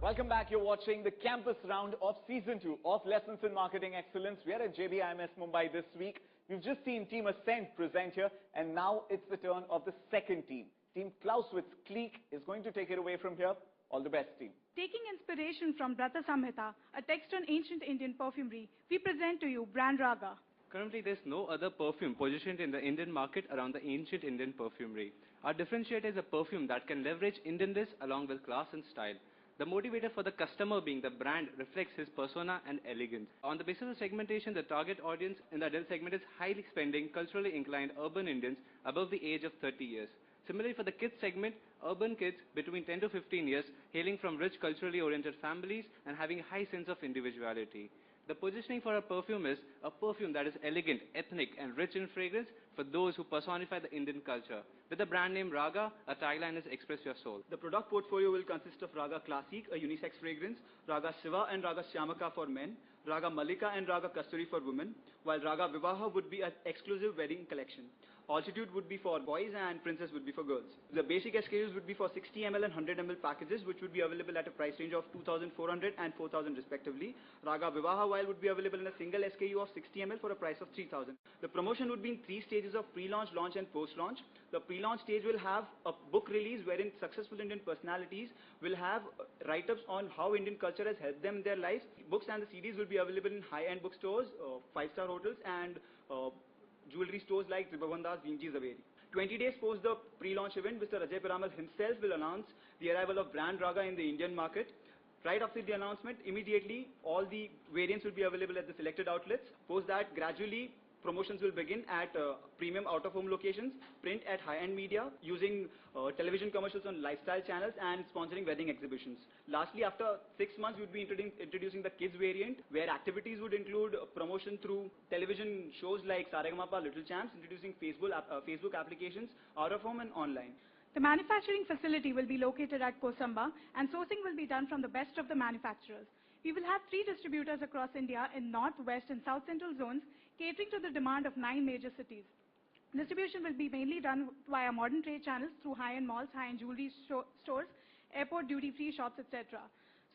Welcome back. You're watching the campus round of Season 2 of Lessons in Marketing Excellence. We are at JBIMS Mumbai this week. We've just seen Team Ascent present here, and now it's the turn of the second team. Team Clausewitz Clique is going to take it away from here. All the best, team. Taking inspiration from Brata Samhita, a text on ancient Indian perfumery, we present to you brand Raga. Currently, there's no other perfume positioned in the Indian market around the ancient Indian perfumery. Our differentiator is a perfume that can leverage Indianness along with class and style. The motivator for the customer being the brand reflects his persona and elegance. On the basis of segmentation, the target audience in the adult segment is highly spending, culturally inclined urban Indians above the age of 30 years. Similarly, for the kids segment, urban kids between 10 to 15 years, hailing from rich culturally oriented families and having a high sense of individuality. The positioning for a perfume is a perfume that is elegant, ethnic, and rich in fragrance for those who personify the Indian culture. With the brand name Raga, a tagline is Express Your Soul. The product portfolio will consist of Raga Classic, a unisex fragrance, Raga Siva and Raga Shyamaka for men, Raga Malika and Raga Kasturi for women, while Raga Vivaha would be an exclusive wedding collection. Altitude would be for boys and Princess would be for girls. The basic SKUs would be for 60 ml and 100 ml packages, which would be available at a price range of 2,400 and 4,000 respectively. Raga Vivaha vial would be available in a single SKU of 60 ml for a price of 3,000. The promotion would be in 3 stages of pre-launch, launch and post-launch. The pre-launch stage will have a book release wherein successful Indian personalities will have write-ups on how Indian culture has helped them in their lives. Books and the CDs will be available in high-end bookstores, 5-star hotels and jewelry stores like Tribhavandas, Vinci, Zaveri. 20 days post the pre-launch event, Mr. Ajay Piramal himself will announce the arrival of brand Raga in the Indian market. Right after the announcement, immediately all the variants will be available at the selected outlets. Post that, gradually promotions will begin at premium out-of-home locations, print at high-end media, using television commercials on lifestyle channels and sponsoring wedding exhibitions. Lastly, after 6 months, we would be introducing the kids variant, where activities would include promotion through television shows like Saregamapa, Little Champs, introducing Facebook applications, out-of-home and online. The manufacturing facility will be located at Kosamba, and sourcing will be done from the best of the manufacturers. We will have 3 distributors across India in North, West and South Central zones, catering to the demand of 9 major cities. Distribution will be mainly done via modern trade channels through high-end malls, high-end jewelry stores, airport duty-free shops, etc.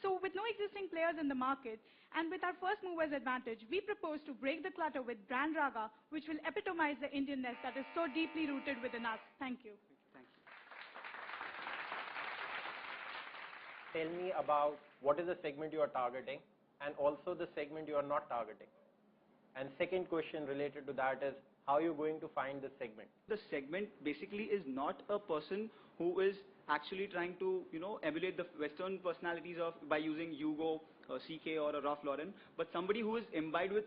So with no existing players in the market and with our first movers advantage, we propose to break the clutter with brand Raga, which will epitomize the Indianness that is so deeply rooted within us. Thank you. Tell me about what is the segment you are targeting and also the segment you are not targeting. And second question related to that is, how are you going to find the segment? The segment basically is not a person who is actually trying to, emulate the Western personalities by using Hugo, CK or a Ralph Lauren, but somebody who is imbibed with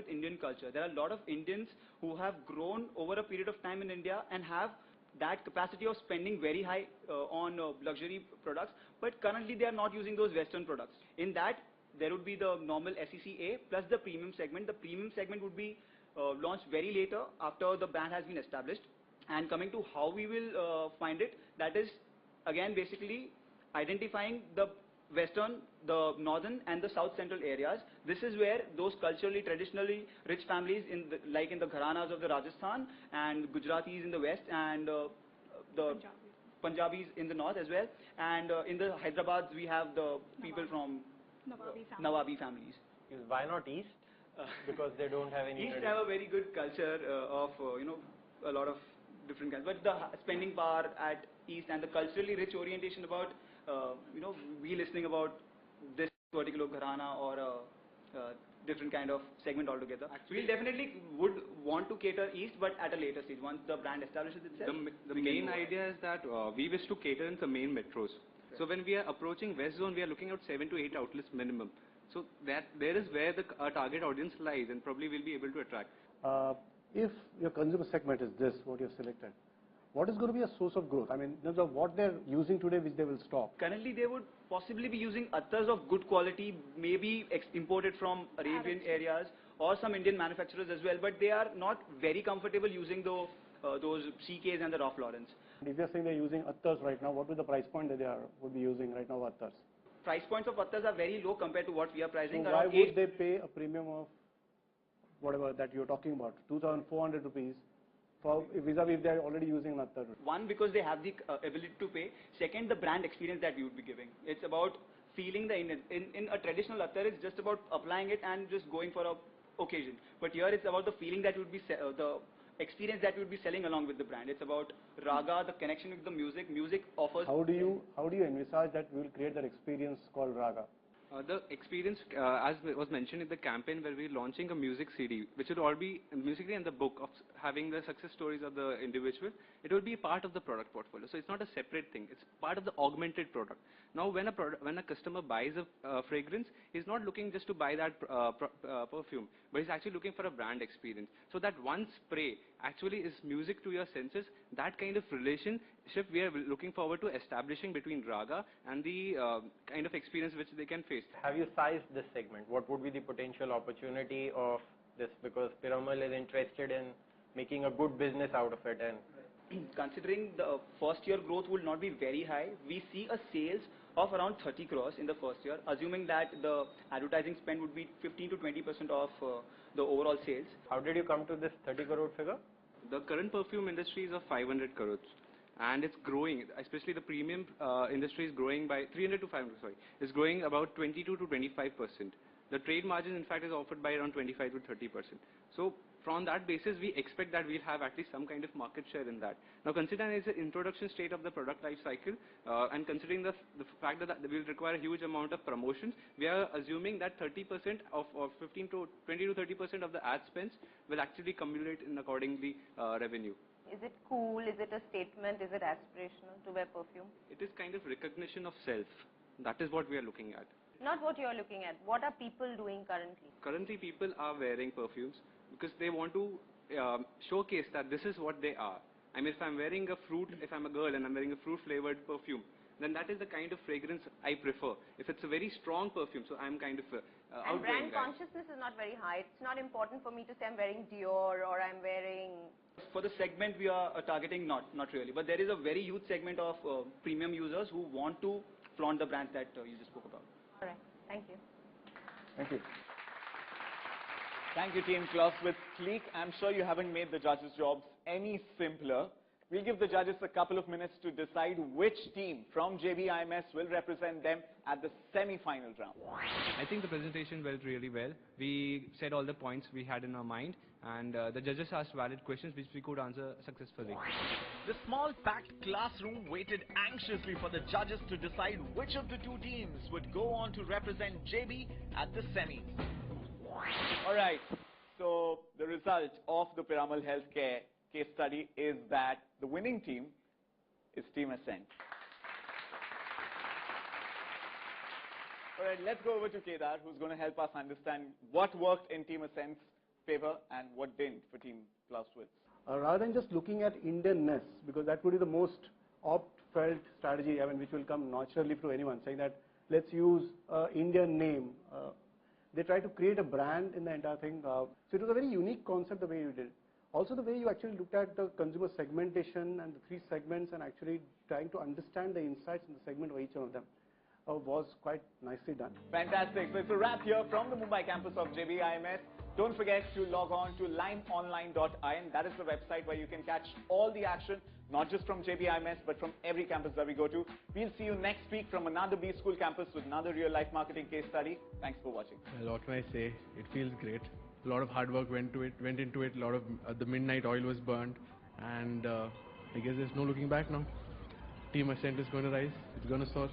Indian culture. There are a lot of Indians who have grown over a period of time in India and have that capacity of spending very high on luxury products, but currently they are not using those Western products. In that, there would be the normal SECA plus the premium segment. The premium segment would be launched very later after the brand has been established. And coming to how we will find it, that is again basically identifying the Western, the Northern and the South Central areas. This is where those culturally, traditionally rich families, like in the Gharanas of the Rajasthan and Gujaratis in the West and the Punjabis in the North as well. And in the Hyderabad, we have the people from Nawabi families. Why not East? Because they don't have any. East have a very good culture of, a lot of different kinds. But the spending power at East and the culturally rich orientation about we listening about this particular gharana or a different kind of segment altogether. We definitely would want to cater East, but at a later stage, once the brand establishes itself. The main idea is that we wish to cater in the main metros. Right. So when we are approaching West Zone, we are looking at 7 to 8 outlets minimum. So that there is where our target audience lies, and probably we'll be able to attract. If your consumer segment is this, what you've selected, what is going to be a source of growth? I mean, in terms of what they're using today, which they will stop. Currently, they would possibly be using attars of good quality, maybe imported from Arabian areas or some Indian manufacturers as well, but they are not very comfortable using those CKs and the Ralph Laurens. If you're saying they're using attars right now, what would the price point that they would be using right now attars? Price points of attars are very low compared to what we are pricing. So why would they pay a premium of whatever that you're talking about, 2,400 rupees? For vis-a-vis if they're already using an attar? One, because they have the ability to pay. Second, the brand experience that we would be giving. It's about feeling the Indian. In a traditional attar, it's just about applying it and just going for a occasion. But here it's about the feeling that you would be, the experience that you would be selling along with the brand. It's about raga, the connection with the music. Music offers. How do you envisage that we will create that experience called raga? The experience, as was mentioned in the campaign, where we're launching a music CD, which will all be music CD and the book of having the success stories of the individual. It will be part of the product portfolio. So it's not a separate thing. It's part of the augmented product. Now, when a customer buys a fragrance, he's not looking just to buy that perfume, but he's actually looking for a brand experience. So that one spray actually is music to your senses. That kind of relationship we are looking forward to establishing between raga and the kind of experience which they can face. Have you sized this segment? What would be the potential opportunity of this? Because Piramal is interested in making a good business out of it, and considering the first year growth will not be very high, we see a sales of around 30 crores in the first year, assuming that the advertising spend would be 15 to 20% of the overall sales. how did you come to this 30 crore figure? The current perfume industry is of 500 crores. And it's growing, especially the premium industry is growing by 300 to 500, is growing about 22 to 25%. The trade margin, in fact, is offered by around 25 to 30%. So from that basis, we expect that we'll have at least some kind of market share in that. Now, considering it's an introduction state of the product life cycle, and considering the fact that we'll require a huge amount of promotions, we are assuming that 30% or 15 to 20 to 30% of the ad spends will actually accumulate in accordingly revenue. Is it cool? Is it a statement? Is it aspirational to wear perfume? It is kind of recognition of self. That is what we are looking at. Not what you're looking at. What are people doing currently? Currently, people are wearing perfumes because they want to showcase that this is what they are. I mean, if I'm wearing a fruit, if I'm a girl and I'm wearing a fruit-flavored perfume, then that is the kind of fragrance I prefer. If it's a very strong perfume, so I'm kind of and brand consciousness is not very high. It's not important for me to say I'm wearing Dior or I'm wearing. For the segment we are targeting, not really. But there is a very huge segment of premium users who want to flaunt the brands that you just spoke about. All right. Thank you. Thank you. Thank you, Team Klaus. With Sleek, I'm sure you haven't made the judges' jobs any simpler. We'll give the judges a couple of minutes to decide which team from JBIMS will represent them at the semi-final round. I think the presentation went really well. We said all the points we had in our mind, and the judges asked valid questions which we could answer successfully. The small packed classroom waited anxiously for the judges to decide which of the two teams would go on to represent JB at the semis. Alright, so the result of the Piramal Healthcare case study is that the winning team is Team Ascent. Alright, let's go over to Kedar, who's going to help us understand what worked in Team Ascent's favor and what didn't for Team Klaus Witz. Rather than just looking at Indianness, because that would be the most opt-felt strategy, I mean, which will come naturally to anyone, saying that let's use Indian name. They try to create a brand in the entire thing. So it was a very unique concept the way you did it. Also the way you actually looked at the consumer segmentation and the three segments and actually trying to understand the insights in the segment of each one of them was quite nicely done. Fantastic. So it's a wrap here from the Mumbai campus of JBIMS. Don't forget to log on to limeonline.in. That is the website where you can catch all the action, not just from JBIMS, but from every campus that we go to. We'll see you next week from another B School campus with another real-life marketing case study. Thanks for watching. Well, what can I say? It feels great. A lot of hard work went into it. A lot of the midnight oil was burned, and I guess there's no looking back now. Team Ascent is going to rise. It's going to soar.